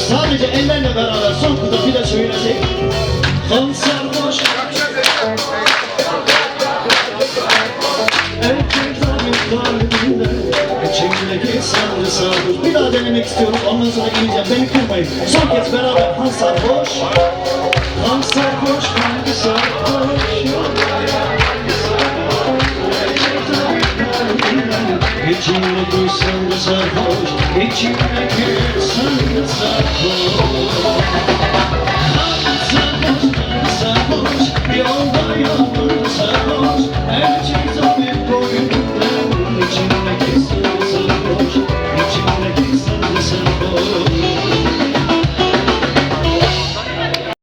Sadece ellerle beraber son kuda bir de söylesek. Kan sarhoş erkek tabi kalbinde içimdeki sarı sarhoş. Bir daha denemek istiyorum, ondan sonra ineceğim, beni kırmayın. Son kez beraber. Han sarhoş, kan sarhoş, kalbi sarhoş. İçimdeki sarı sarhoş, içimdeki sarı sarhoş.